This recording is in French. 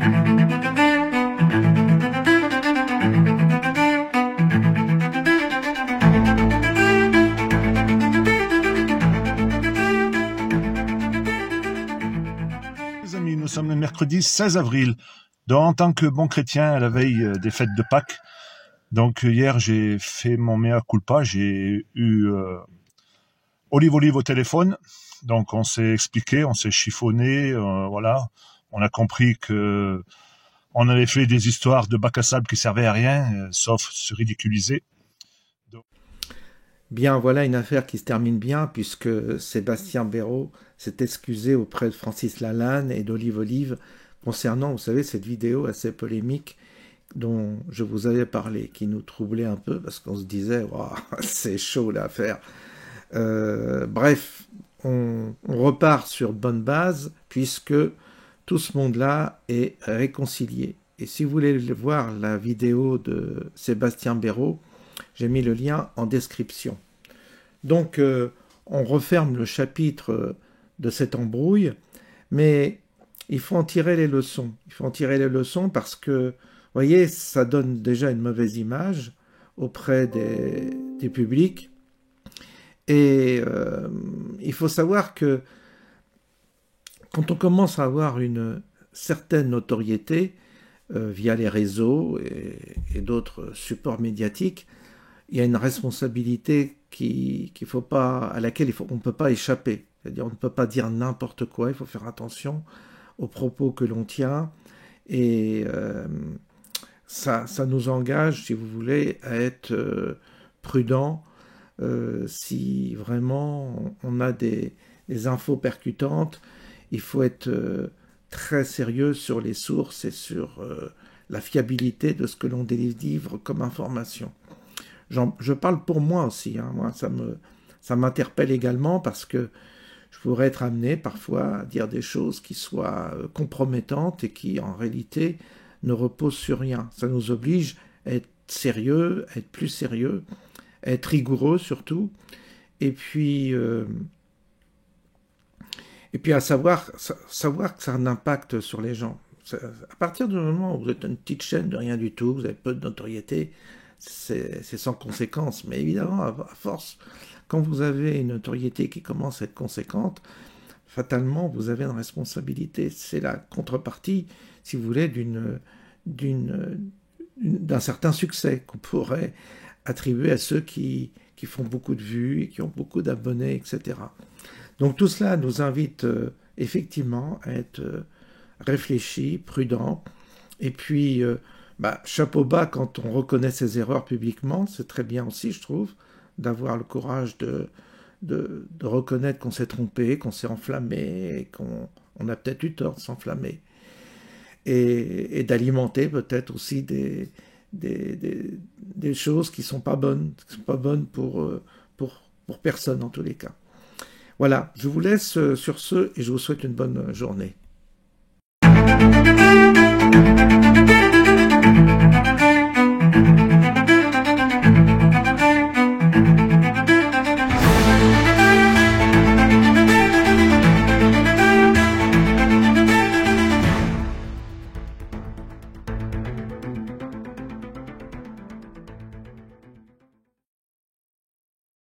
Les amis, nous sommes le mercredi 16 avril. Donc, en tant que bon chrétien, à la veille des fêtes de Pâques, donc hier j'ai fait mon mea culpa, j'ai eu Olive au téléphone, donc on s'est expliqué, on s'est chiffonné, voilà, on a compris que on avait fait des histoires de bac à sable qui servaient à rien, sauf se ridiculiser. Donc, Bien, voilà une affaire qui se termine bien puisque Sébastien Béraud s'est excusé auprès de Francis Lalanne et d'Olive Olive concernant, vous savez, cette vidéo assez polémique dont je vous avais parlé, qui nous troublait un peu parce qu'on se disait, waouh, c'est chaud l'affaire. Bref, on repart sur de bonnes bases puisque tout ce monde-là est réconcilié. Et si vous voulez voir la vidéo de Sébastien Béraud, j'ai mis le lien en description. Donc, on referme le chapitre de cette embrouille, mais il faut en tirer les leçons. Il faut en tirer les leçons parce que, vous voyez, ça donne déjà une mauvaise image auprès des publics. Et il faut savoir que quand on commence à avoir une certaine notoriété via les réseaux et d'autres supports médiatiques, il y a une responsabilité à laquelle on ne peut pas échapper. C'est-à-dire on ne peut pas dire n'importe quoi, il faut faire attention aux propos que l'on tient. Et ça nous engage, si vous voulez, à être prudent si vraiment on a des infos percutantes. Il faut être très sérieux sur les sources et sur la fiabilité de ce que l'on délivre comme information. Je parle pour moi aussi, hein. Moi, ça m'interpelle également parce que je pourrais être amené parfois à dire des choses qui soient compromettantes et qui en réalité ne reposent sur rien. Ça nous oblige à être sérieux, à être plus sérieux, à être rigoureux surtout, et puis à savoir que ça a un impact sur les gens. À partir du moment où vous êtes une petite chaîne de rien du tout, vous avez peu de notoriété, c'est sans conséquence. Mais évidemment, à force, quand vous avez une notoriété qui commence à être conséquente, fatalement, vous avez une responsabilité. C'est la contrepartie, si vous voulez, d'un certain succès qu'on pourrait attribuer à ceux qui font beaucoup de vues et qui ont beaucoup d'abonnés, etc. Donc tout cela nous invite effectivement à être réfléchis, prudents, et puis chapeau bas quand on reconnaît ses erreurs publiquement, c'est très bien aussi, je trouve, d'avoir le courage de reconnaître qu'on s'est trompé, qu'on s'est enflammé, et qu'on a peut-être eu tort de s'enflammer, et d'alimenter peut-être aussi des choses qui sont pas bonnes, pour personne en tous les cas. Voilà, je vous laisse sur ce et je vous souhaite une bonne journée.